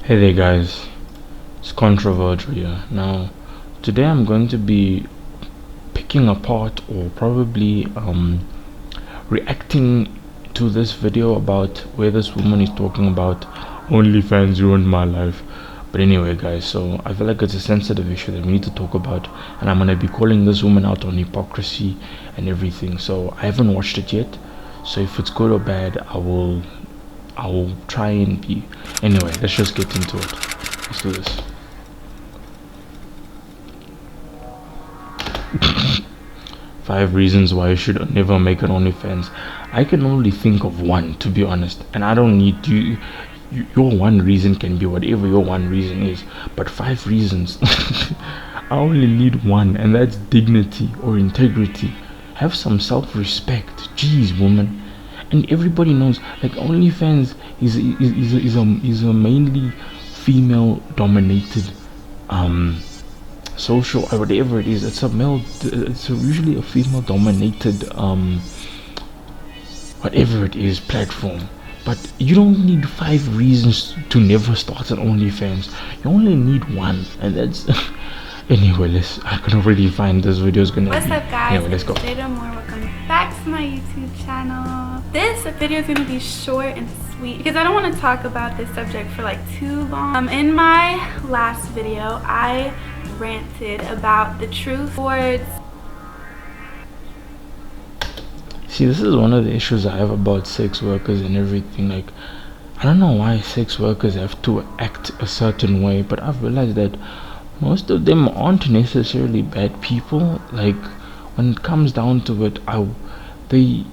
Hey there guys, it's Controversial here. Now, today I'm going to be picking apart or probably reacting to this video about where this woman is talking about OnlyFans ruined my life. But anyway guys, so I feel like it's a sensitive issue that we need to talk about, and I'm going to be calling this woman out on hypocrisy and everything. So I haven't watched it yet, so if it's good or bad, I will try and be. Anyway, let's just get into it. Let's do this. Five reasons why you should never make an OnlyFans. I can only think of one, to be honest, and I don't need you. Your one reason can be whatever your one reason is, but five reasons, I only need one, and that's dignity or integrity. Have some self-respect. Jeez, woman. And everybody knows, like, OnlyFans is a mainly female dominated social, or whatever it is. It's usually a female dominated whatever it is, platform. But you don't need five reasons to never start an OnlyFans. You only need one, and that's anyway. I can already find this video is gonna What's be. up guys, anyway, let's go. Welcome back to my YouTube channel. This video is going to be short and sweet because I don't want to talk about this subject for like too long. In my last video, I ranted about the truth towards. See, this is one of the issues I have about sex workers and everything. Like, I don't know why sex workers have to act a certain way, but I've realized that most of them aren't necessarily bad people. Like, when it comes down to it, they're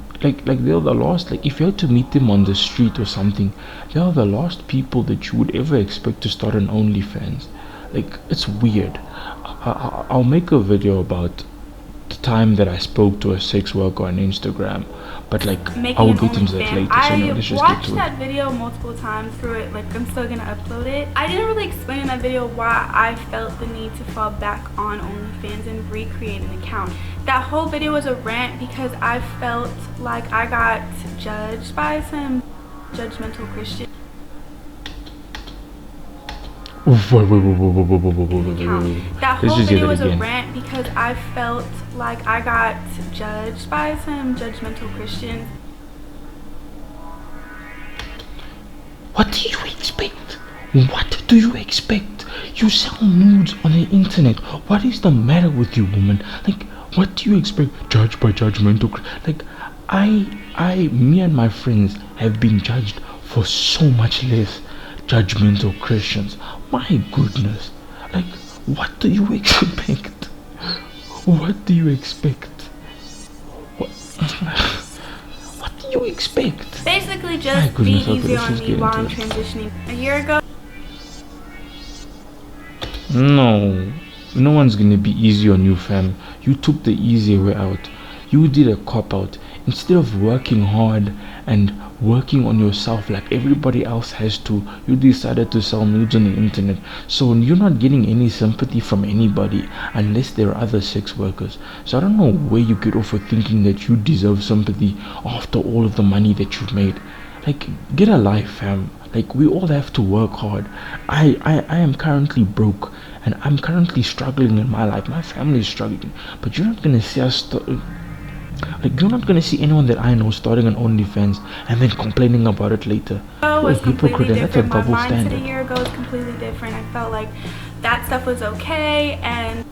the last. Like, if you had to meet them on the street or something, they are the last people that you would ever expect to start an OnlyFans. Like, it's weird. I'll make a video about the time that I spoke to a sex worker on Instagram, but like I'll get into that later. So no, let's just get to it. I watched that video multiple times through it. Like, I'm still gonna upload it. I didn't really explain in that video why I felt the need to fall back on OnlyFans and recreate an account. That whole video was a rant because I felt like I got judged by some judgmental Christian. That whole video was a rant because I felt like I got judged by some judgmental Christians. What do you expect? What do you expect? You sell nudes on the internet. What is the matter with you, woman? Like, what do you expect? Judged by judgmental? Like, me and my friends have been judged for so much less. Judgmental Christians. My goodness. Like, what do you expect? What do you expect? What do you expect? Basically, just be easy on me while I'm transitioning. A year ago. No one's gonna be easy on you, fam. You took the easy way out. You did a cop out. Instead of working hard and working on yourself like everybody else has to, you decided to sell nudes on the internet. So you're not getting any sympathy from anybody unless there are other sex workers. So I don't know where you get off with thinking that you deserve sympathy after all of the money that you've made. Like, get a life, fam. Like, we all have to work hard. I am currently broke, and I'm currently struggling in my life. My family is struggling, but you're not gonna see us like, you're not gonna see anyone that I know starting an OnlyFans and then complaining about it later. Was completely different. That's a double my standard. mindset a year ago was completely different. I felt like that stuff was okay, and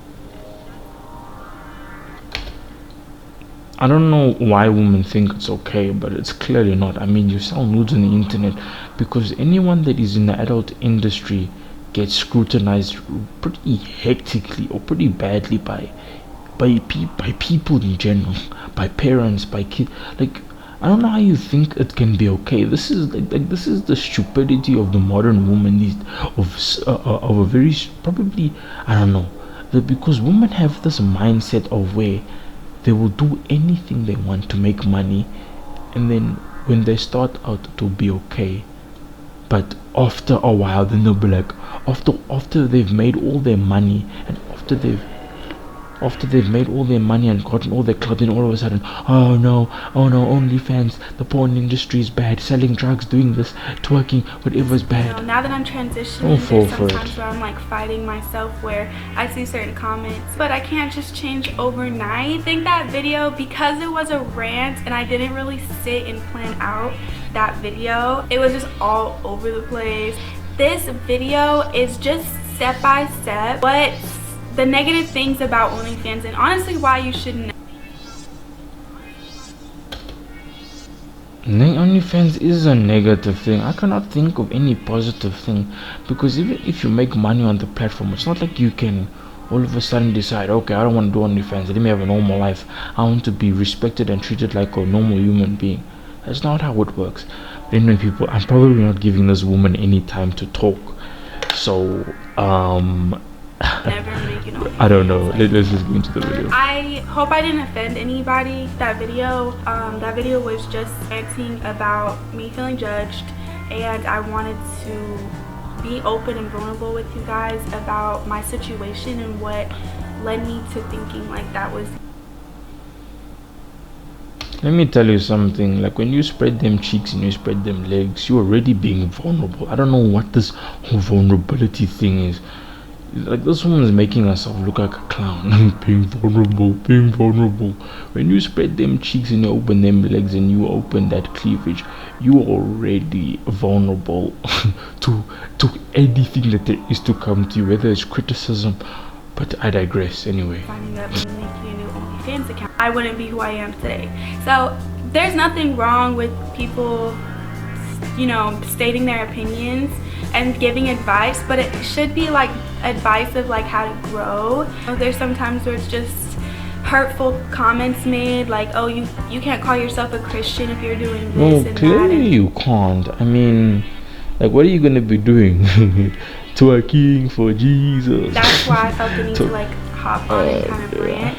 I don't know why women think it's okay, but it's clearly not. I mean, you sell nudes on the internet because anyone that is in the adult industry gets scrutinized pretty hectically or pretty badly by people in general, by parents, by kids. Like, I don't know how you think it can be okay. This is like this is the stupidity of the modern woman, of a very probably, I don't know, because women have this mindset of where they will do anything they want to make money, and then when they start out to be okay, but after a while then they'll be like, after they've made all their money and after they've After they've made all their money and gotten all their clubs, and all of a sudden, oh no, OnlyFans, the porn industry is bad, selling drugs, doing this, twerking, whatever's bad. Now that I'm transitioning, Don't fall for sometimes it. where I'm like fighting myself, where I see certain comments, but I can't just change overnight. I think that video, because it was a rant and I didn't really sit and plan out that video, it was just all over the place. This video is just step by step what the negative things about OnlyFans, and honestly why you shouldn't. OnlyFans is a negative thing. I cannot think of any positive thing, because even if you make money on the platform, it's not like you can all of a sudden decide, okay, I don't want to do OnlyFans, let me have a normal life, I want to be respected and treated like a normal human being. That's not how it works. But anyway, people, I'm probably not giving this woman any time to talk, so Never make it on. I don't know. Let's just go into the video. I hope I didn't offend anybody. That video was just ranting about me feeling judged, and I wanted to be open and vulnerable with you guys about my situation and what led me to thinking like that was. Let me tell you something, like when you spread them cheeks and you spread them legs, you're already being vulnerable. I don't know what this whole vulnerability thing is. Like, this woman is making herself look like a clown. being vulnerable. When you spread them cheeks and you open them legs and you open that cleavage, you are already vulnerable to anything that there is to come to you, whether it's criticism. But I digress anyway. Finding up and making a new OnlyFans account, I wouldn't be who I am today. So there's nothing wrong with people, you know, stating their opinions and giving advice, but it should be like advice of like how to grow. There's some times where it's just hurtful comments made, like, oh, you can't call yourself a Christian if you're doing this No, and clearly that. you can't. I mean, like, what are you gonna be doing? Twerking for Jesus. That's why I felt the need to like hop on and kind of rant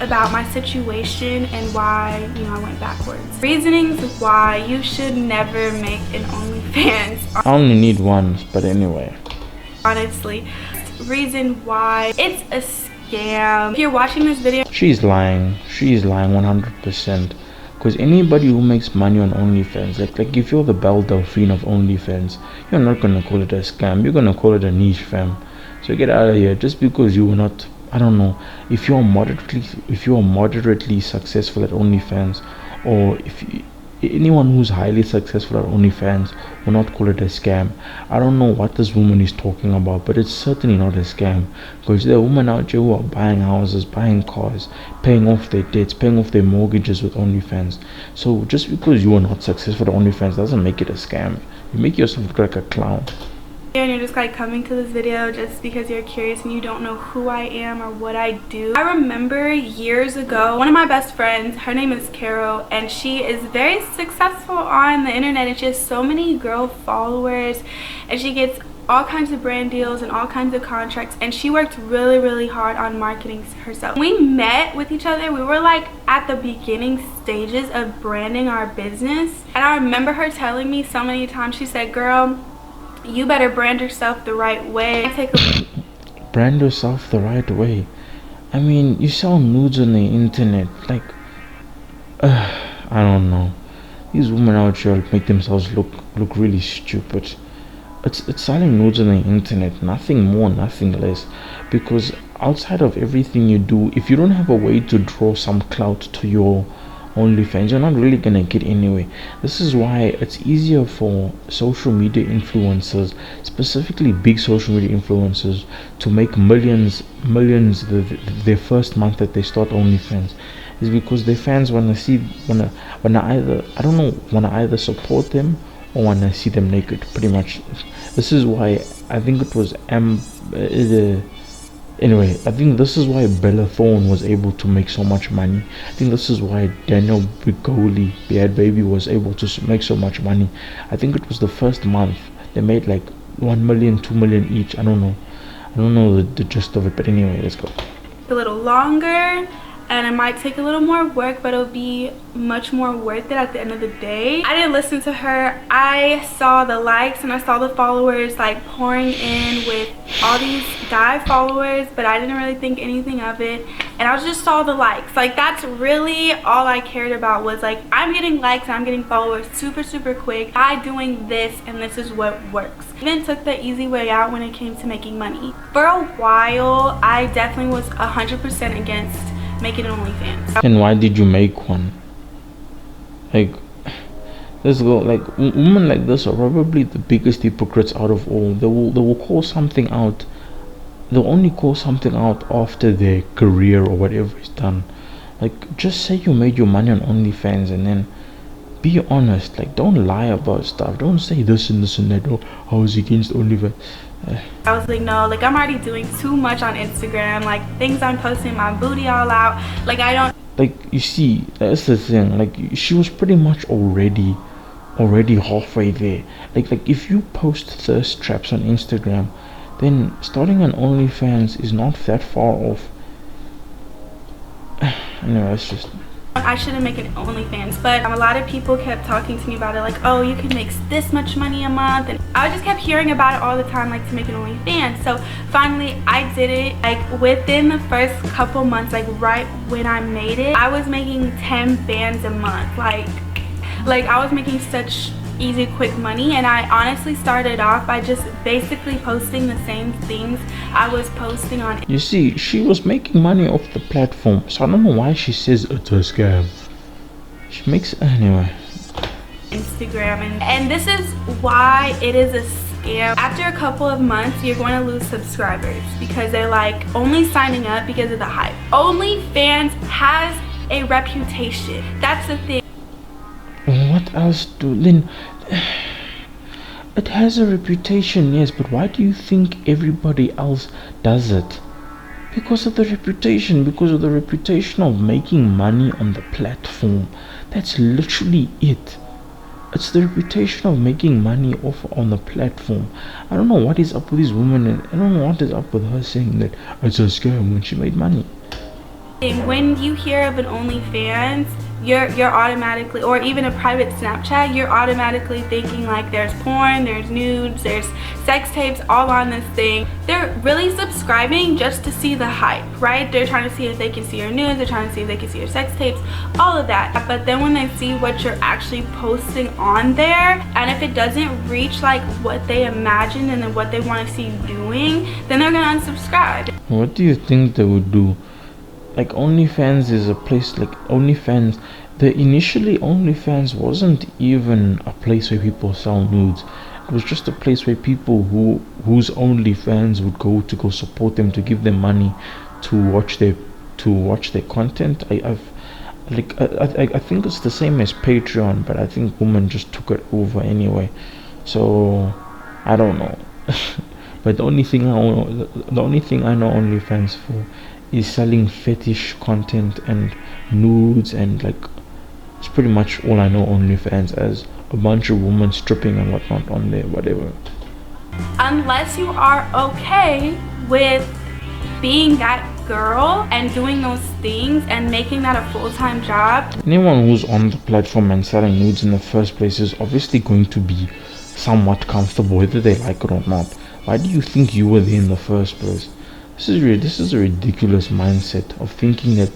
about my situation and why, you know, I went backwards. Reasonings why you should never make an OnlyFans. I only need one, but anyway. Honestly, reason why it's a scam. If you're watching this video, She's lying 100%, because anybody who makes money on OnlyFans, like if you're the Belle Delphine of OnlyFans, you're not gonna call it a scam, you're gonna call it a niche, fam. So get out of here. Just because you were not, I don't know, if you are moderately successful at OnlyFans, or anyone who's highly successful at OnlyFans will not call it a scam. I don't know what this woman is talking about, but it's certainly not a scam, because there are women out there who are buying houses, buying cars, paying off their debts, paying off their mortgages with OnlyFans. So just because you are not successful at OnlyFans doesn't make it a scam. You make yourself look like a clown. and you're just like coming to this video just because you're curious and you don't know who I am or what I do. I remember years ago, one of my best friends, her name is Carol, and she is very successful on the internet, and she has so many girl followers, and she gets all kinds of brand deals and all kinds of contracts, and she worked really hard on marketing herself. When we met with each other, we were like at the beginning stages of branding our business, and I remember her telling me so many times, she said, girl, you better brand yourself the right way. Brand yourself the right way. I mean, you sell nudes on the internet, like I don't know, these women out here make themselves look really stupid. It's selling nudes on the internet, nothing more, nothing less. Because outside of everything you do, if you don't have a way to draw some clout to your OnlyFans, you're not really gonna get anywhere. This is why it's easier for social media influencers, specifically big social media influencers, to make millions their first month that they start OnlyFans, is because their fans wanna either support them or wanna see them naked, pretty much. This is why I think it was anyway, I think this is why Bella Thorne was able to make so much money. I think this is why Daniel Bigoli, Bad Baby, was able to make so much money. I think it was the first month they made like 1 million, 2 million each. I don't know the gist of it, but anyway, let's go. A little longer, and it might take a little more work, but it'll be much more worth it at the end of the day. I didn't listen to her. I saw the likes and I saw the followers like pouring in with all these guy followers, but I didn't really think anything of it. and I just saw the likes. Like, that's really all I cared about, was like, I'm getting likes and I'm getting followers super quick by doing this, and this is what works. Even took the easy way out when it came to making money. For a while, I definitely was 100% against making an OnlyFans. And why did you make one? Like, let's go. Like, women like this are probably the biggest hypocrites out of all. They will call something out. They'll only call something out after their career or whatever is done. Like, just say you made your money on OnlyFans and then be honest. Like, don't lie about stuff. Don't say this and this and that. Oh, I was against OnlyFans. I was like, no, like, I'm already doing too much on Instagram. Like, things I'm posting, my booty all out. Like, I don't. Like, you see, that's the thing. Like, she was pretty much already halfway there. Like if you post thirst traps on Instagram, then starting an OnlyFans is not that far off. Anyway, it's just, I shouldn't make an OnlyFans, but a lot of people kept talking to me about it, like, oh, you can make this much money a month, and I just kept hearing about it all the time, like, to make an OnlyFans. So finally I did it. Like, within the first couple months, like right when I made it, I was making 10 bands a month. Like I was making such easy quick money, and I honestly started off by just basically posting the same things I was posting on. You see, she was making money off the platform, so I don't know why she says it's a scam. She makes, anyway, Instagram, and this is why it is a scam. After a couple of months, you're going to lose subscribers because they're like only signing up because of the hype. OnlyFans has a reputation. That's the thing. What else then? It has a reputation, yes, but why do you think everybody else does it? Because of the reputation, because of the reputation of making money on the platform. That's literally it. It's the reputation of making money off on the platform. I don't know what is up with these women, and I don't know what is up with her saying that it's a scam when she made money. When you hear of an OnlyFans, you're automatically, or even a private Snapchat, you're automatically thinking like there's porn, there's nudes, there's sex tapes all on this thing. They're really subscribing just to see the hype, right? They're trying to see if they can see your nudes, they're trying to see if they can see your sex tapes, all of that. But then when they see what you're actually posting on there, and if it doesn't reach like what they imagined and then what they want to see you doing, then they're gonna unsubscribe. What do you think they would do? Like, OnlyFans is a place, like OnlyFans, initially OnlyFans wasn't even a place where people sell nudes. It was just a place where people whose OnlyFans would go to go support them, to give them money to watch their content. I think it's the same as Patreon, but I think women just took it over anyway. So I don't know. But the only thing I know OnlyFans for is selling fetish content and nudes, and like, it's pretty much all I know OnlyFans as. A bunch of women stripping and whatnot on there, whatever. Unless you are okay with being that girl and doing those things and making that a full-time job. Anyone who's on the platform and selling nudes in the first place is obviously going to be somewhat comfortable whether they like it or not. Why do you think you were there in the first place? This is a ridiculous mindset of thinking that,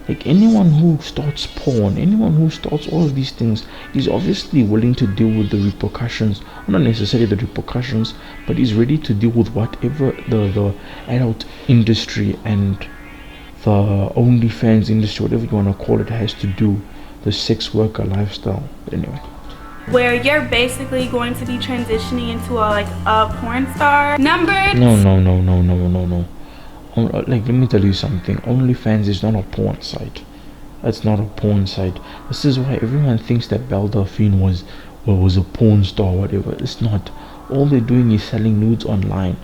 like, anyone who starts porn, anyone who starts all of these things is obviously willing to deal with the repercussions. Not necessarily the repercussions, but is ready to deal with whatever the adult industry and the OnlyFans industry, whatever you want to call it, has to do. The sex worker lifestyle. But anyway, where you're basically going to be transitioning into a porn star. No. Like, let me tell you something. OnlyFans is not a porn site. It's not a porn site. This is why everyone thinks that Belle Delphine was a porn star, whatever. It's not. All they're doing is selling nudes online.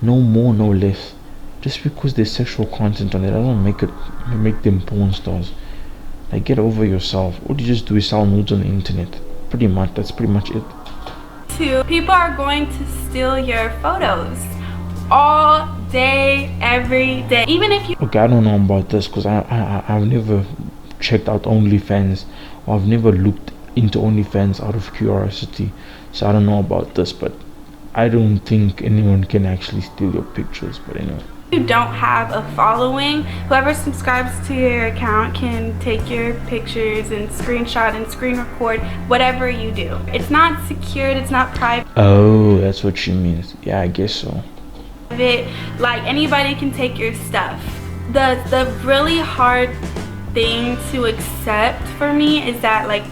No more, no less. Just because there's sexual content on it doesn't make them porn stars. Like, get over yourself. What you just do is sell nudes on the internet. That's pretty much it. People are going to steal your photos all day, every day. Even if you... Okay, I don't know about this because I've never checked out OnlyFans, or I've never looked into OnlyFans out of curiosity, so I don't know about this, but I don't think anyone can actually steal your pictures. But anyway, you don't have a following, whoever subscribes to your account can take your pictures and screenshot and screen record whatever you do. It's not secured, it's not private. Oh, that's what she means. Yeah, I guess so. Like anybody can take your stuff. The really hard thing to accept for me is that like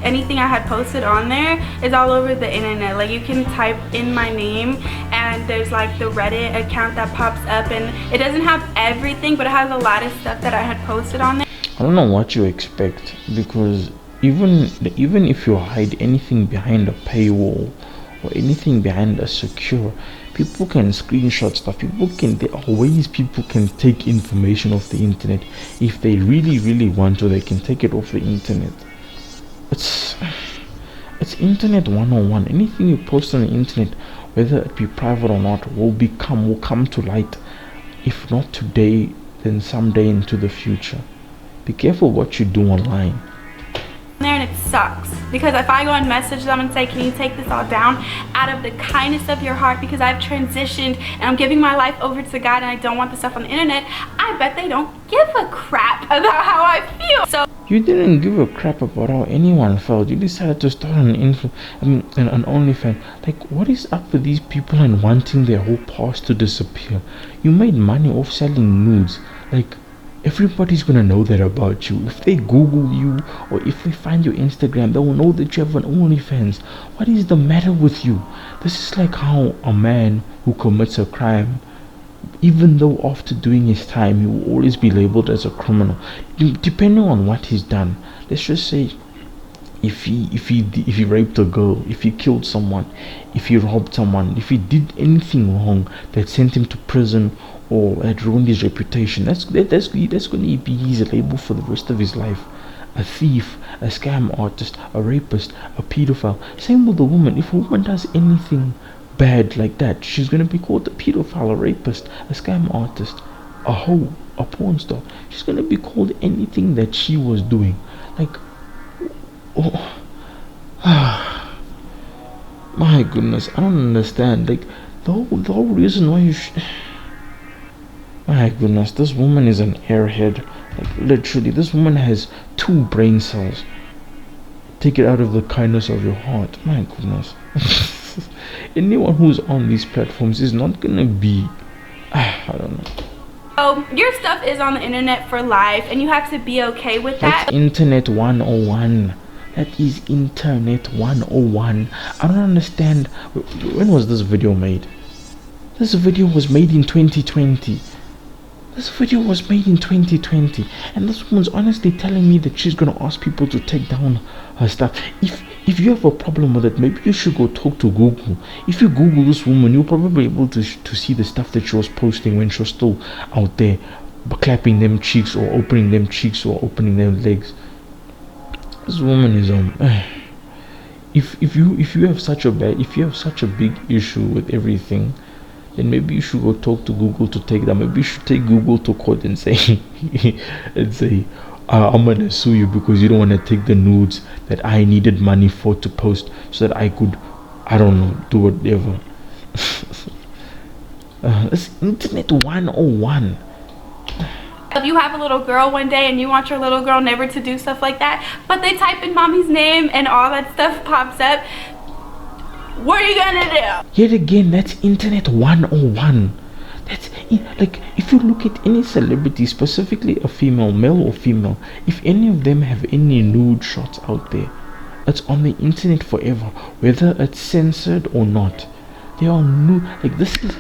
anything I had posted on there is all over the internet. Like you can type in my name and there's like the Reddit account that pops up, and it doesn't have everything, but it has a lot of stuff that I had posted on there. I don't know what you expect, because even if you hide anything behind a paywall or anything behind a secure, people can screenshot stuff. There are ways people can take information off the internet. If they really want to, they can take it off the internet. It's internet 101. Anything you post on the internet, whether it be private or not, will come to light. If not today, then someday into the future. Be careful what you do online. There, and it sucks because if I go and message them and say, can you take this all down, out of the kindness of your heart, because I've transitioned and I'm giving my life over to God and I don't want the stuff on the internet, I bet they don't give a crap about how I feel. So you didn't give a crap about how anyone felt. You decided to start an OnlyFans. Like, what is up with these people and wanting their whole past to disappear? You made money off selling nudes. Like, everybody's gonna know that about you. If they Google you or if they find your Instagram, they will know that you have an OnlyFans. What is the matter with you? This is like how a man who commits a crime, even though after doing his time, he will always be labeled as a criminal, depending on what he's done. Let's just say if he raped a girl, if he killed someone, if he robbed someone, if he did anything wrong that sent him to prison or that ruined his reputation, that's going to be his label for the rest of his life. A thief, a scam artist, a rapist, a pedophile. Same with the woman. If a woman does anything bad like that, she's going to be called a pedophile, a rapist, a scam artist, a hoe, a porn star. She's going to be called anything that she was doing. Like, oh, my goodness, I don't understand. Like, the whole reason why you my goodness, this woman is an airhead. Like, literally, this woman has 2 brain cells. Take it out of the kindness of your heart. My goodness. Anyone who's on these platforms is not gonna be, I don't know. Oh, your stuff is on the internet for life and you have to be okay with that. That's internet 101. That is internet 101. I don't understand. When was this video made? This video was made in 2020. This video was made in 2020, and this woman's honestly telling me that she's gonna ask people to take down her stuff. If you have a problem with it, maybe you should go talk to Google. If you Google this woman, you'll probably be able to see the stuff that she was posting when she was still out there clapping them cheeks or opening them cheeks or opening them legs. This woman is if you have such a big issue with everything, then maybe you should go talk to Google to take that. Maybe you should take Google to court and say I'm gonna sue you because you don't want to take the nudes that I needed money for to post so that I could, I don't know, do whatever. It's internet 101. If you have a little girl one day and you want your little girl never to do stuff like that, but they type in mommy's name and all that stuff pops up, what are you gonna do? Yet again, that's internet 101. That's like, if you look at any celebrity, specifically a female, male or female, if any of them have any nude shots out there, it's on the internet forever, whether it's censored or not. They are nude. Like, this is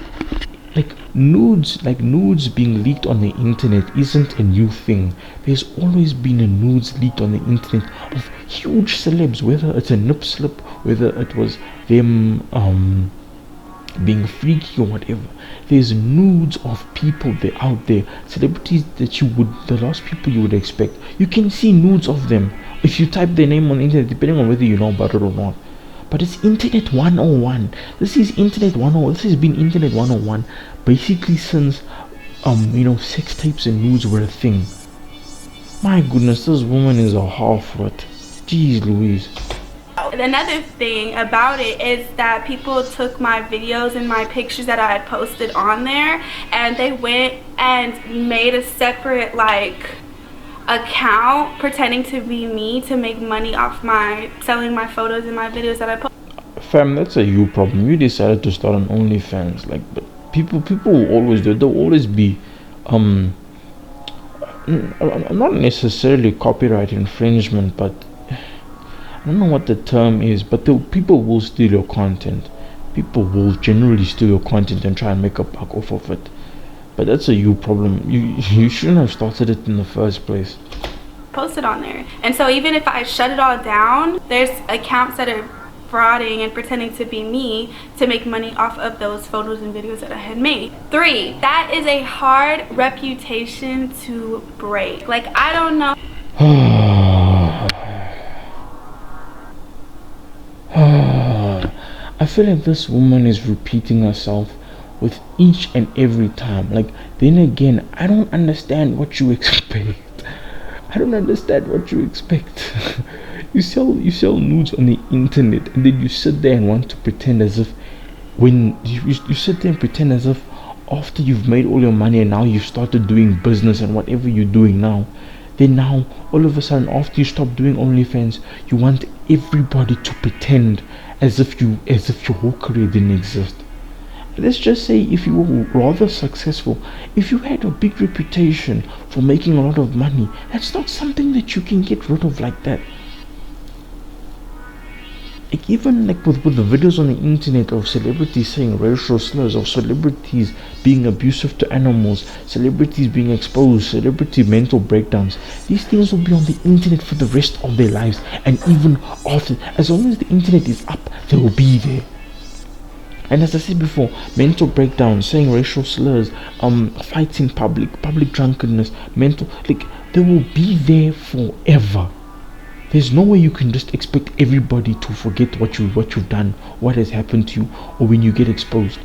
like nudes being leaked on the internet isn't a new thing. There's always been a nudes leaked on the internet of huge celebs, whether it's a nip slip, whether it was them being freaky or whatever. There's nudes of people out there, celebrities that the last people you would expect. You can see nudes of them if you type their name on the internet, depending on whether you know about it or not. But it's internet 101. This is internet 101. This has been internet 101 basically since sex tapes and nudes were a thing. My goodness, this woman is a half-wit. Jeez Louise. Another thing about it is that people took my videos and my pictures that I had posted on there, and they went and made a separate like account pretending to be me to make money off my selling my photos and my videos that I post. Fam, that's a you problem. You decided to start an OnlyFans. Like, but people will always do it. There'll always be not necessarily copyright infringement, but I don't know what the term is, but people will steal your content. People will generally steal your content and try and make a buck off of it. But that's a you problem. You shouldn't have started it in the first place. Posted on there. And so even if I shut it all down, there's accounts that are frauding and pretending to be me to make money off of those photos and videos that I had made. 3, that is a hard reputation to break. Like, I don't know. I feel like this woman is repeating herself with each and every time. Like, then again, I don't understand what you expect. I don't understand what you expect. You sell nudes on the internet, and then you sit there and want to pretend as if when you sit there and pretend as if after you've made all your money and now you've started doing business and whatever you're doing now, then now all of a sudden after you stop doing OnlyFans, you want everybody to pretend as if your whole career didn't exist. Let's just say if you were rather successful, if you had a big reputation for making a lot of money, that's not something that you can get rid of like that. Like, even like with the videos on the internet of celebrities saying racial slurs, of celebrities being abusive to animals, celebrities being exposed, celebrity mental breakdowns, these things will be on the internet for the rest of their lives, and even after, as long as the internet is up, they will be there. And as I said before, mental breakdowns, saying racial slurs, fights in public drunkenness, like, they will be there forever. There's no way you can just expect everybody to forget what you've done, what has happened to you, or when you get exposed.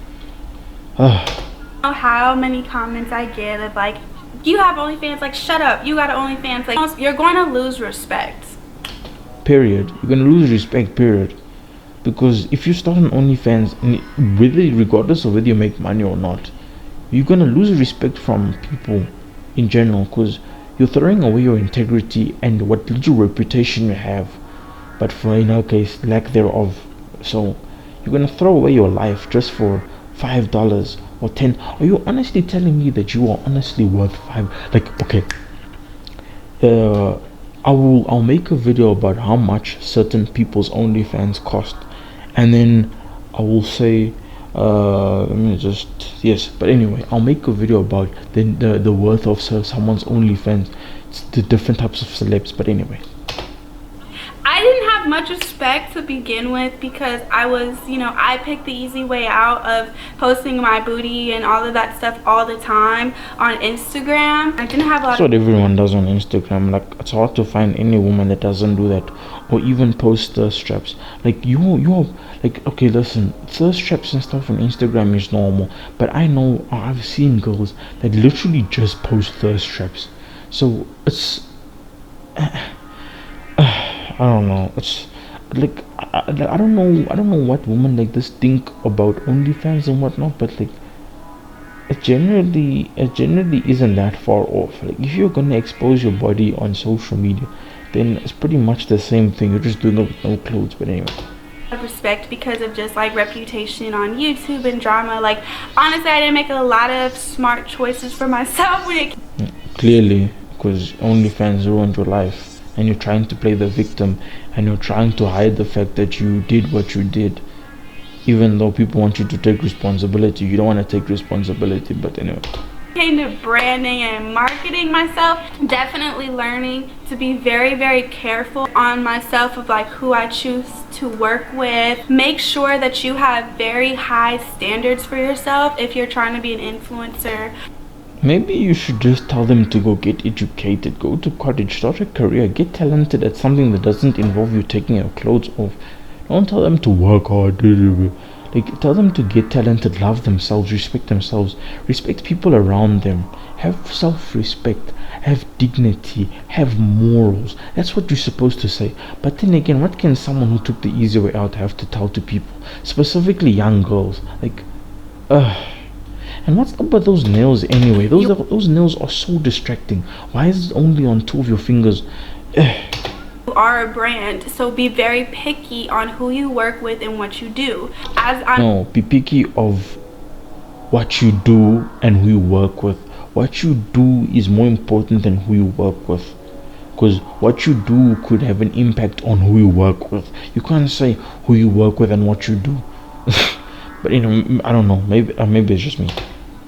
How many comments I get of like, you have OnlyFans, like, shut up, you got an OnlyFans, like, you're going to lose respect. Period. You're going to lose respect, period. Because if you start an OnlyFans, regardless of whether you make money or not, you're going to lose respect from people in general, because you're throwing away your integrity and what little reputation you have, but for in our case, lack thereof. So you're gonna throw away your life just for $5 or 10. Are you honestly telling me that you are honestly worth 5? Like, okay, I'll make a video about how much certain people's OnlyFans cost, and then I will say but anyway, I'll make a video about the worth of someone's OnlyFans. It's the different types of celebs, but anyway. I didn't have much respect to begin with because I was, I picked the easy way out of posting my booty and all of that stuff all the time on Instagram. I didn't have a lot. That's what everyone does on Instagram. Like, it's hard to find any woman that doesn't do that, or even post thirst traps. Like, you're like, okay, listen, thirst traps and stuff on Instagram is normal, but I've seen girls that literally just post thirst traps. So it's I don't know. It's like I don't know what women like this think about OnlyFans and whatnot, but like it generally isn't that far off. Like, if you're gonna expose your body on social media, then it's pretty much the same thing. You're just doing it with no clothes. But anyway, respect because of just like reputation on YouTube and drama. Like, honestly, I didn't make a lot of smart choices for myself when it clearly, because OnlyFans ruined your life. And you're trying to play the victim, and you're trying to hide the fact that you did what you did, even though people want you to take responsibility. You don't want to take responsibility. But anyway, came to branding and marketing myself, definitely learning to be very, very careful on myself of like who I choose to work with. Make sure that you have very high standards for yourself if you're trying to be an influencer. Maybe you should just tell them to go get educated, go to college, start a career, get talented at something that doesn't involve you taking your clothes off. Don't tell them to work hard. Like, tell them to get talented, love themselves, respect people around them, have self-respect, have dignity, have morals. That's what you're supposed to say. But then again, what can someone who took the easy way out have to tell to people, specifically young girls? Like, and what's up with those nails anyway? Those nails are so distracting. Why is it only on two of your fingers? You are a brand, so be very picky on who you work with and what you do. No, be picky of what you do and who you work with. What you do is more important than who you work with, because what you do could have an impact on who you work with. You can't say who you work with and what you do. But I don't know, maybe it's just me.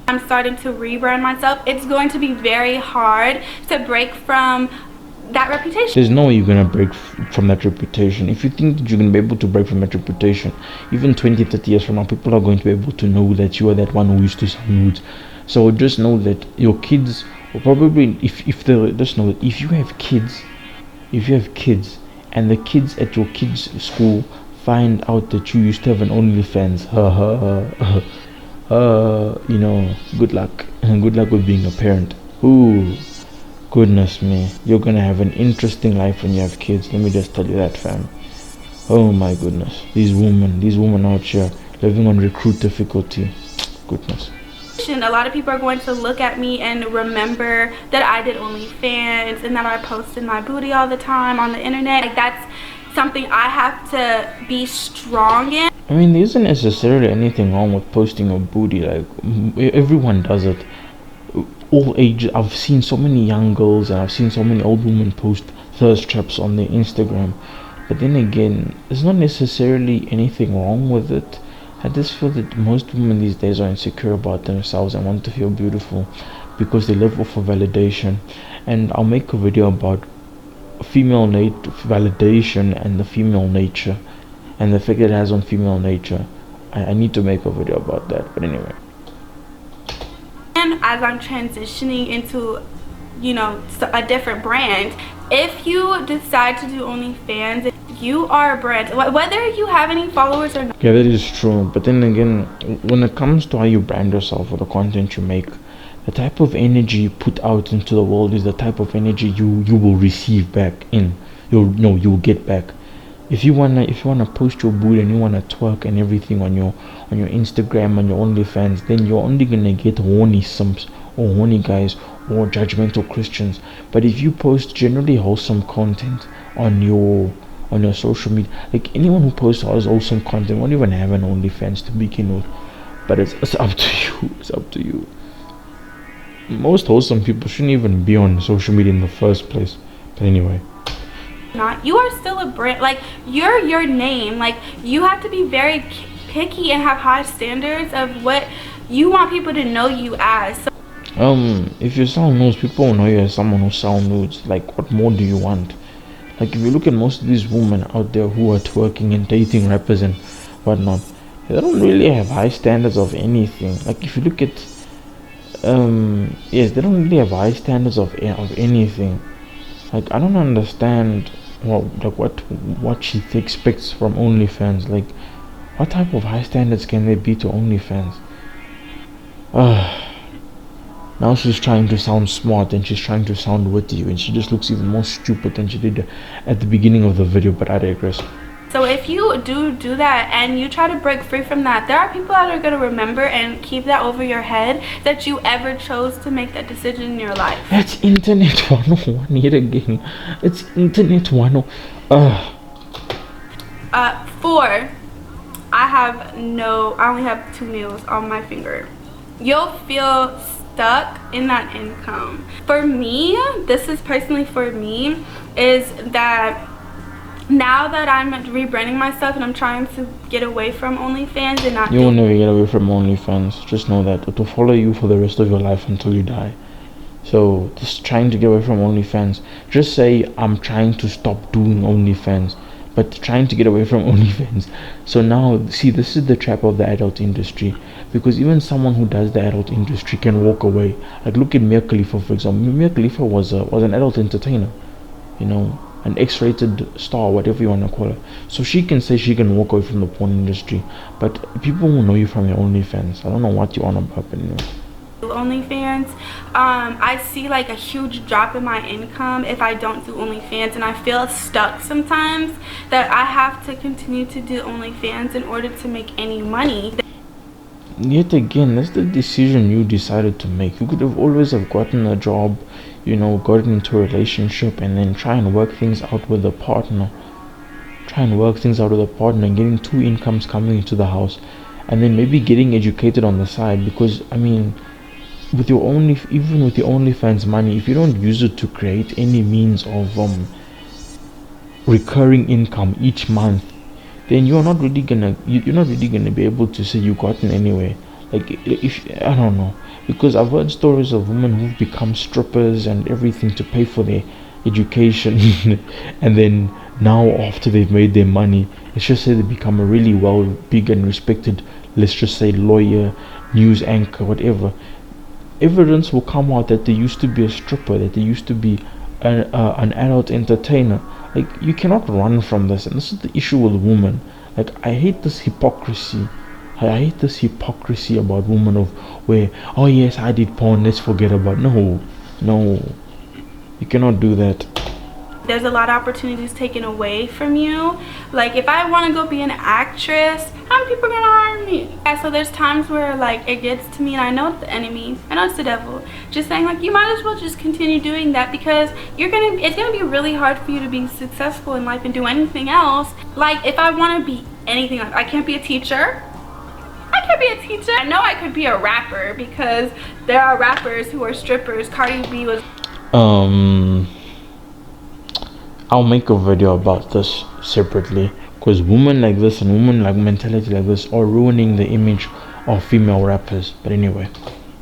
I'm starting to rebrand myself. It's going to be very hard to break from that reputation. There's no way you're gonna break from that reputation. If you think that you're gonna be able to break from that reputation, even 20-30 years from now, people are going to be able to know that you are that one who used to sound nudes. So just know that your kids will probably, if they just know that if you have kids and the kids at your kids' school find out that you used to have an OnlyFans, good luck. Good luck with being a parent. Ooh, goodness me, you're gonna have an interesting life when you have kids. Let me just tell you that, fam. Oh my goodness, these women out here living on recruit difficulty. Goodness. A lot of people are going to look at me and remember that I did OnlyFans and that I posted my booty all the time on the internet. Like, that's something I have to be strong in. I mean, there isn't necessarily anything wrong with posting your booty. Like, everyone does it. All ages. I've seen so many young girls and I've seen so many old women post thirst traps on their Instagram. But then again, there's not necessarily anything wrong with it. I just feel that most women these days are insecure about themselves and want to feel beautiful because they live off of validation. And I'll make a video about female validation and the female nature and the effect it has on female nature. I need to make a video about that. But anyway. And as I'm transitioning into, a different brand, if you decide to do OnlyFans, you are a brand, whether you have any followers or not. Yeah, that is true. But then again, when it comes to how you brand yourself or the content you make, the type of energy you put out into the world is the type of energy you will receive back in. You'll get back. If you wanna post your booty and you wanna twerk and everything on your Instagram, on your OnlyFans, then you're only gonna get horny simps or horny guys or judgmental Christians. But if you post generally wholesome content on your social media, like anyone who posts wholesome content won't even have an OnlyFans to begin with. But it's up to you. It's up to you. Most wholesome people shouldn't even be on social media in the first place. But anyway. You are still a brand. Like, you're your name. Like, you have to be very picky and have high standards of what you want people to know you as. So if you sell nudes, people will know you as someone who sells nudes. Like, what more do you want? Like, if you look at most of these women out there who are twerking and dating rappers and whatnot, they don't really have high standards of anything. Like, if you look at yes, they don't really have high standards of anything. Like, I don't understand what she expects from OnlyFans. Like, what type of high standards can there be to OnlyFans? Now she's trying to sound smart and she's trying to sound witty, and she just looks even more stupid than she did at the beginning of the video, but I digress. So if you do that and you try to break free from that, there are people that are going to remember and keep that over your head that you ever chose to make that decision in your life. That's Internet 101 yet again. It's Internet 101. 4, I only have 2 nails on my finger. You'll feel stuck in that income. For me, this is personally for me, is that now that I'm rebranding myself and I'm trying to get away from OnlyFans and not... You will never get away from OnlyFans. Just know that. It will follow you for the rest of your life until you die. So, just trying to get away from OnlyFans. Just say, I'm trying to stop doing OnlyFans, but trying to get away from OnlyFans. So now, see, this is the trap of the adult industry. Because even someone who does the adult industry can walk away. Like, look at Mia Khalifa, for example. Mia Khalifa was an adult entertainer. An X-rated star, whatever you want to call it. So she can say she can walk away from the porn industry, but people will know you from your OnlyFans. I don't know what you're on about, but anyway. OnlyFans. I see like a huge drop in my income if I don't do OnlyFans, and I feel stuck sometimes that I have to continue to do OnlyFans in order to make any money. Yet again, that's the decision you decided to make. You could have always have gotten a job, gotten into a relationship, and then try and work things out with a partner. And getting two incomes coming into the house, and then maybe getting educated on the side. Because with your even with your OnlyFans money, if you don't use it to create any means of recurring income each month, then you're not really gonna be able to say you gotten anywhere. Like, if I don't know, because I've heard stories of women who've become strippers and everything to pay for their education and then now after they've made their money, let's just say they become a really big and respected, let's just say lawyer, news anchor, whatever. Evidence will come out that they used to be a stripper, that they used to be an adult entertainer. Like, you cannot run from this, and this is the issue with women. Like, I hate this hypocrisy. I hate this hypocrisy about women of where, oh yes, I did porn, let's forget about. No, you cannot do that. There's a lot of opportunities taken away from you. Like, if I want to go be an actress, how many people are gonna hire me? Yeah, so there's times where like it gets to me, and I know it's the enemy, I know it's the devil, just saying like, you might as well just continue doing that, because it's gonna be really hard for you to be successful in life and do anything else. Like, if I want to be anything, like, I can't be a teacher. I know I could be a rapper, because there are rappers who are strippers. Cardi B was I'll make a video about this separately, because women like this and women like mentality like this are ruining the image of female rappers. But anyway,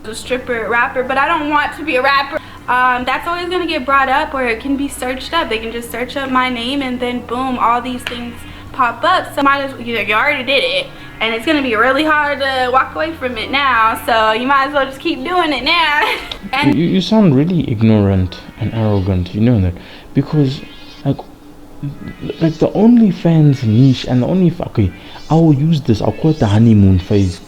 a stripper rapper, but I don't want to be a rapper. That's always going to get brought up, or it can be searched up. They can just search up my name, and then boom, all these things pop up. So might as well, you already did it, and it's going to be really hard to walk away from it now, so you might as well just keep doing it now. And you sound really ignorant and arrogant, you know that, because like the OnlyFans niche and I'll use this, I'll call it the honeymoon phase,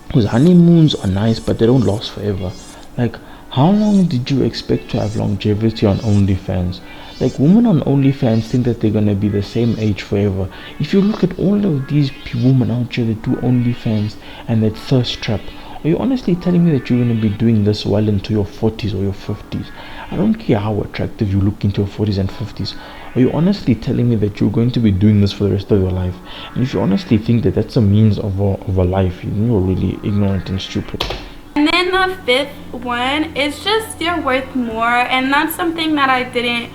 because honeymoons are nice but they don't last forever. Like, how long did you expect to have longevity on OnlyFans? Like, women on OnlyFans think that they're gonna be the same age forever. If you look at all of these women out there that do OnlyFans and that thirst trap, are you honestly telling me that you're going to be doing this well into your 40s or your 50s? I don't care how attractive you look into your 40s and 50s. Are you honestly telling me that you're going to be doing this for the rest of your life? And if you honestly think that that's a means of a life, you're really ignorant and stupid. And then the fifth one is just you're worth more, and that's something that I didn't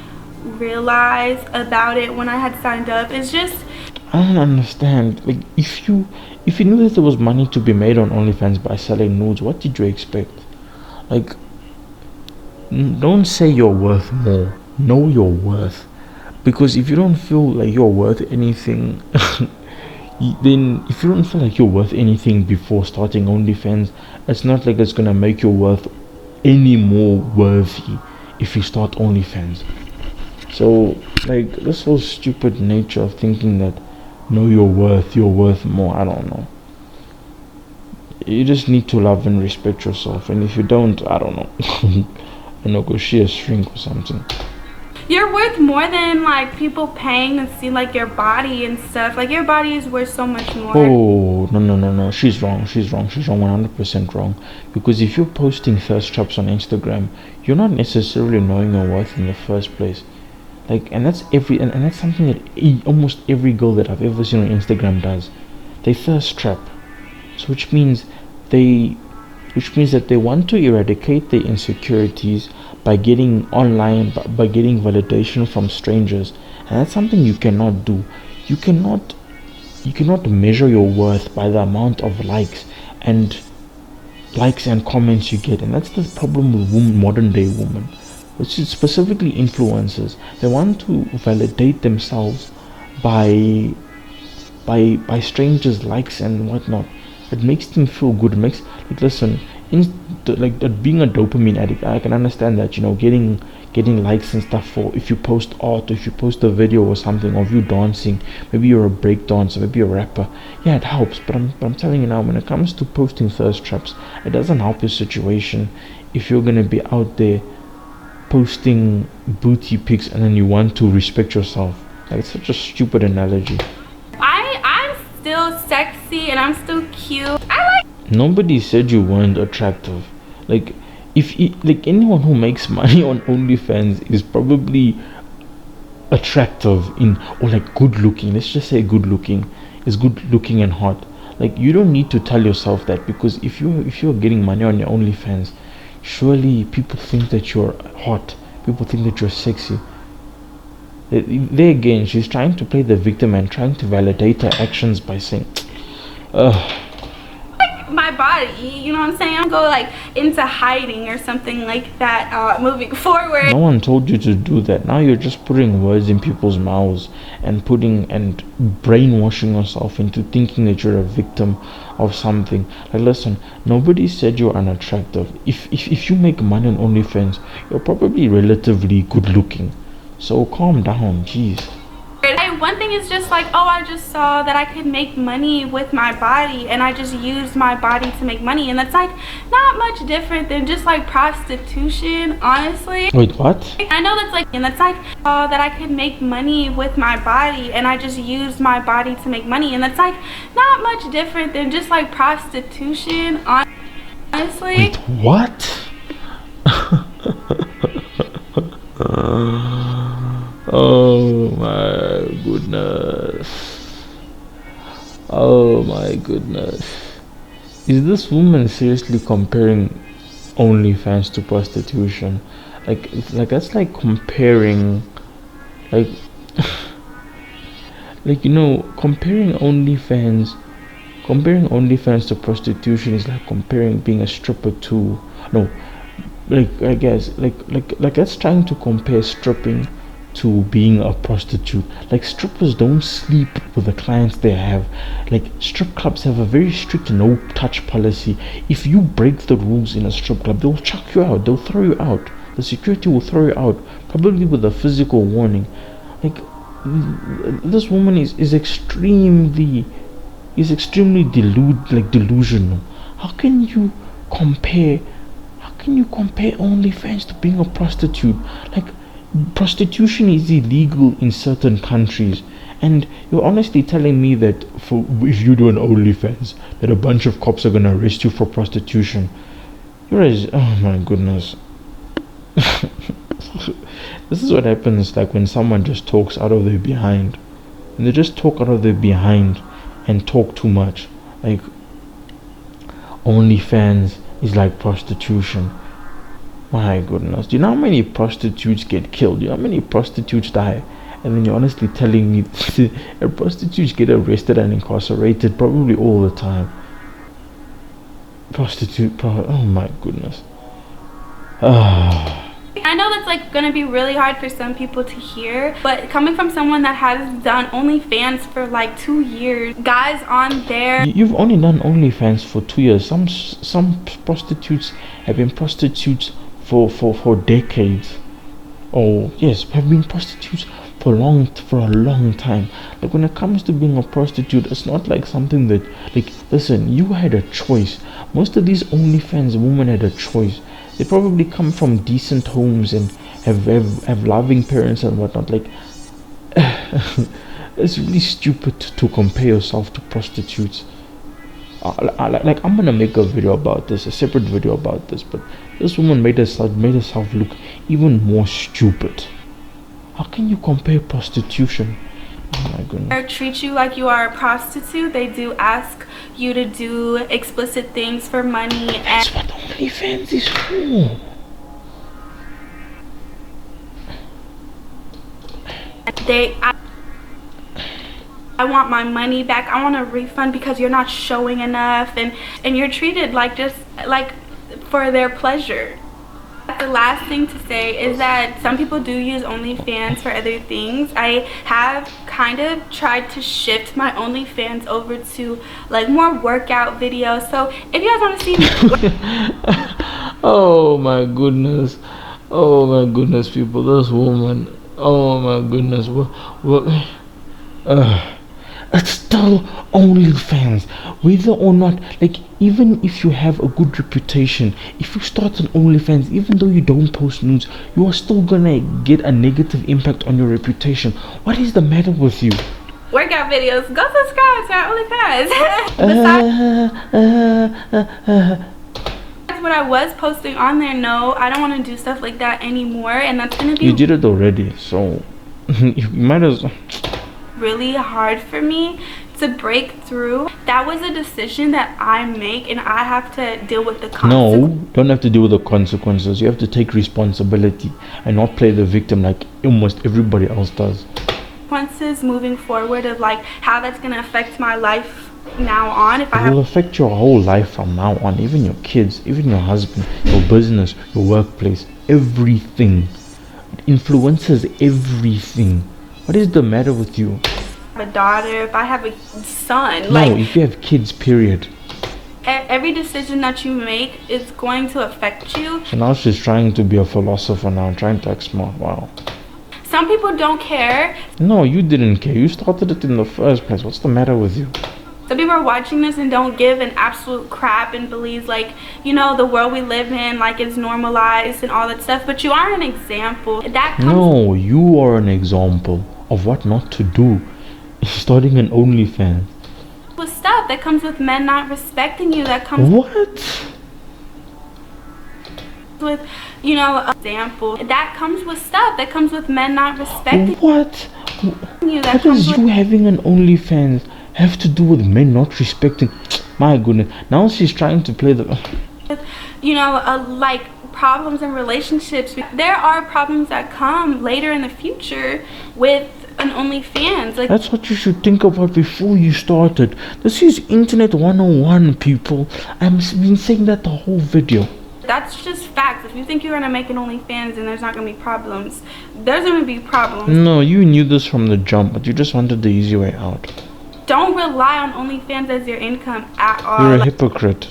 realize about it when I had signed up. It's just, I don't understand. Like, if you knew that there was money to be made on OnlyFans by selling nudes, what did you expect? Like, don't say you're worth more. Know your worth. Because if you don't feel like you're worth anything, then if you don't feel like you're worth anything before starting OnlyFans, it's not like it's gonna make your worth any more worthy if you start OnlyFans. So, like, this whole stupid nature of thinking that know your worth, you're worth more, I don't know. You just need to love and respect yourself, and if you don't, I don't know. I know, go share a shrink or something. You're worth more than like people paying to see like your body and stuff. Like, your body is worth so much more. Oh, no. She's wrong 100% wrong. Because if you're posting thirst traps on Instagram, you're not necessarily knowing your worth in the first place. Like, and that's something that almost every girl that I've ever seen on Instagram does. They thirst trap, so which means that they want to eradicate their insecurities by getting online, by getting validation from strangers, and that's something you cannot do. You cannot measure your worth by the amount of likes and comments you get, and that's the problem with modern day women, which is specifically influencers. They want to validate themselves by strangers' likes and whatnot. It makes them feel good. Listen, like that, being a dopamine addict, I can understand that, getting likes and stuff for if you post art, or if you post a video or something of you dancing. Maybe you're a break dancer, maybe a rapper. Yeah, it helps, but I'm telling you now, when it comes to posting thirst traps, it doesn't help your situation if you're gonna be out there posting booty pics and then you want to respect yourself. Like, it's such a stupid analogy. I'm still sexy and I'm still cute. Nobody said you weren't attractive. Like, like anyone who makes money on OnlyFans is probably attractive or like good looking. Let's just say good looking is good looking and hot. Like, you don't need to tell yourself that, because if you're getting money on your OnlyFans, surely people think that you're hot. People think that you're sexy. There again, she's trying to play the victim and trying to validate her actions by saying, my body, you know what I'm saying? I'm go like into hiding or something like that moving forward. No one told you to do that. Now you're just putting words in people's mouths and brainwashing yourself into thinking that you're a victim of something. Like, listen, nobody said you're unattractive. If you make money on OnlyFans, you're probably relatively good looking. So calm down, jeez. One thing is just like, oh, I just saw that I could make money with my body and I just used my body to make money, and that's like not much different than just like prostitution, honestly. Wait, what? I know that's like, and that's like, oh, that I could make money with my body and I just used my body to make money, and that's like not much different than just like prostitution, honestly. Wait, what? Oh my goodness. Oh my goodness. Is this woman seriously comparing OnlyFans to prostitution? Like that's like comparing, like comparing OnlyFans to prostitution is like comparing being a stripper to, no, like, I guess like that's trying to compare stripping to being a prostitute. Like, strippers don't sleep with the clients they have. Like, strip clubs have a very strict no touch policy. If you break the rules in a strip club, they'll chuck you out, they'll throw you out. The security will throw you out, probably with a physical warning. Like, this woman is extremely delusional. How can you compare OnlyFans to being a prostitute? Like, prostitution is illegal in certain countries, and you're honestly telling me that if you do an OnlyFans, that a bunch of cops are gonna arrest you for prostitution? Oh my goodness. This is what happens, like, when someone just talks out of their behind, and they just talk out of their behind and talk too much. Like, OnlyFans is like prostitution. My goodness. Do you know how many prostitutes get killed? Do you know how many prostitutes die? And then you're honestly telling me prostitutes get arrested and incarcerated probably all the time. Oh my goodness. I know that's like gonna be really hard for some people to hear, but coming from someone that has done OnlyFans for like 2 years, guys on there. You've only done OnlyFans for 2 years. Some prostitutes have been prostitutes for decades. Oh yes, have been prostitutes for a long time. Like, when it comes to being a prostitute, it's not like something that, like, listen, you had a choice. Most of these OnlyFans women had a choice. They probably come from decent homes and have loving parents and whatnot. Like, it's really stupid to compare yourself to prostitutes. Like, I'm gonna make a video about this, a separate video about this, but this woman made herself look even more stupid. How can you compare prostitution? Oh my goodness. They treat you like you are a prostitute. They do ask you to do explicit things for money. That's what OnlyFans is for. I want my money back. I want a refund because you're not showing enough, and you're treated like just like for their pleasure. The last thing to say is that some people do use OnlyFans for other things. I have kind of tried to shift my OnlyFans over to like more workout videos. So if you guys want to see me Oh my goodness. Oh my goodness, people. This woman. Oh my goodness. What? It's still OnlyFans, whether or not, like, even if you have a good reputation, if you start an OnlyFans, even though you don't post nudes, you are still gonna get a negative impact on your reputation. What is the matter with you? workout videos, go subscribe to our OnlyFans. Besides what I was posting on there, no, I don't want to do stuff like that anymore, and that's gonna be You did it already, so you might as well. Really hard for me to break through. That was a decision that I make, and I have to deal with the consequences. No, don't have to deal with the consequences. You have to take responsibility and not play the victim like almost everybody else does. Consequences moving forward of like how that's gonna affect my life now on. If I It will affect your whole life from now on, even your kids, even your husband, your business, your workplace, everything. It influences everything. What is the matter with you? have a daughter, if I have a son, No, like if you have kids, period. every decision that you make is going to affect you. So now she's trying to be a philosopher now, trying to act smart. Wow. Some people don't care. No, you didn't care. You started it in the first place. What's the matter with you? Some people are watching this and don't give an absolute crap and believes like, you know, the world we live in, like it's normalized and all that stuff. But you are an example. That comes No, you are an example of what not to do. Starting an OnlyFans. with stuff that comes with men not respecting you. That comes What? with, you know, example. That comes with stuff that comes with men not respecting What? you. That What comes does with you having an OnlyFans have to do with men not respecting? My goodness. Now she's trying to play the... you know, like problems in relationships. There are problems that come later in the future with an OnlyFans. Like That's what you should think about before you started. This is Internet 101, people. I've been saying that the whole video. that's just facts. If you think you're gonna make an OnlyFans and there's not gonna be problems, there's gonna be problems. No, you knew this from the jump, but you just wanted the easy way out. Don't rely on OnlyFans as your income at all. You're a hypocrite.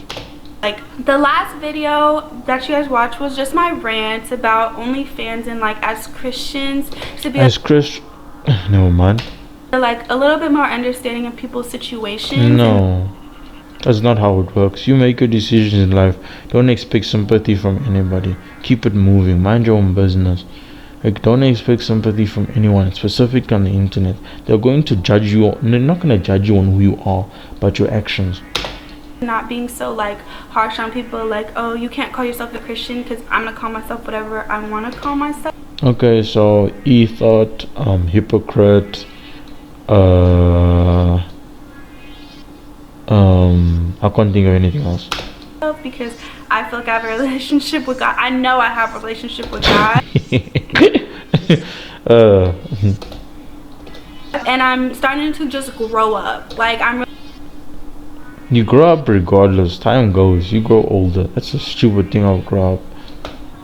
Like the last video that you guys watched was just my rant about OnlyFans and like as Christians to be As Chris... No, man. like a little bit more understanding of people's situations. No. That's not how it works. You make your decisions in life. Don't expect sympathy from anybody. Keep it moving. Mind your own business. Like, don't expect sympathy from anyone, specifically on the internet. They're going to judge you. They're not going to judge you on who you are, but your actions. Not being so like harsh on people like, oh, you can't call yourself a Christian because I'm gonna call myself whatever I want to call myself. Okay, so E thought, hypocrite, I can't think of anything else. Because I feel like I have a relationship with God. I know I have a relationship with God. And I'm starting to just grow up. Like You grow up regardless. Time goes. You grow older. That's a stupid thing. I'll grow up.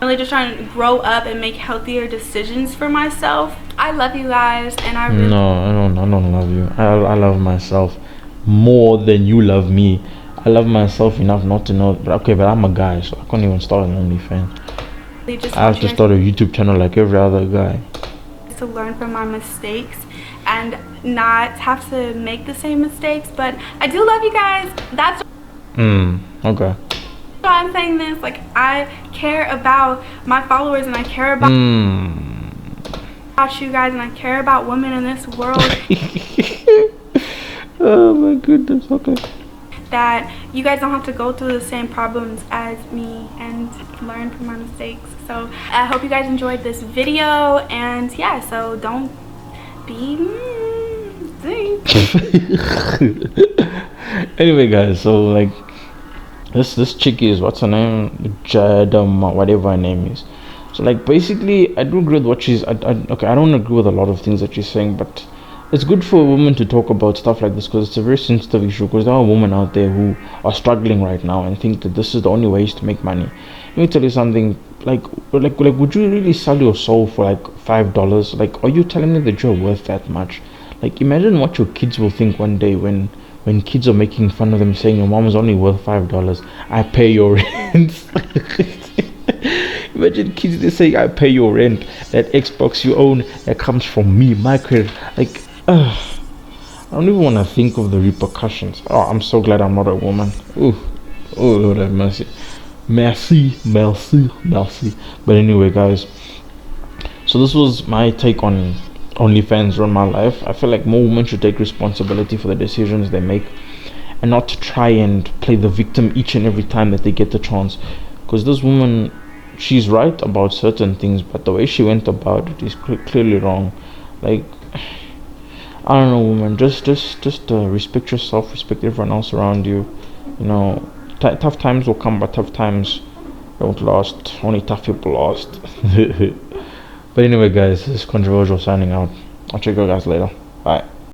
really just trying to grow up and make healthier decisions for myself. I love you guys, and I really No, I don't love you. I love myself more than you love me. I love myself enough not to know. But okay, but I'm a guy, so I can't even start an OnlyFans. just I have want to you start a YouTube channel like every other guy. guys to learn from my mistakes and not have to make the same mistakes. But I do love you guys. That's Okay. why I'm saying this. Like, I care about my followers and I care about you guys and I care about women in this world. Oh my goodness. Okay. That you guys don't have to go through the same problems as me and learn from my mistakes. So I hope you guys enjoyed this video, and yeah, so don't be Anyway, guys, so like this chick is, what's her name, Jadam, whatever her name is. So like basically I do agree with what she's okay, I don't agree with a lot of things that she's saying, but it's good for a woman to talk about stuff like this because it's a very sensitive issue, because there are women out there who are struggling right now and think that this is the only ways to make money. Let me tell you something, like would you really sell your soul for like $5? Like, are you telling me that you're worth that much? Like, imagine what your kids will think one day when kids are making fun of them, saying your mom is only worth $5. I pay your rent. Imagine kids, they say I pay your rent. That Xbox you own, that comes from me, my credit. Like, I don't even want to think of the repercussions. Oh, I'm so glad I'm not a woman. Ooh, oh Lord have mercy. Merci. But anyway, guys, so this was my take on OnlyFans run my life. I feel like more women should take responsibility for the decisions they make, and not to try and play the victim each and every time that they get the chance. Because this woman, she's right about certain things, but the way she went about it is clearly wrong. Like, I don't know, woman. Just respect yourself, respect everyone else around you. You know, tough times will come, but tough times don't last. Only tough people last. But anyway, guys, this is Controversial signing out. I'll check you guys later. Bye.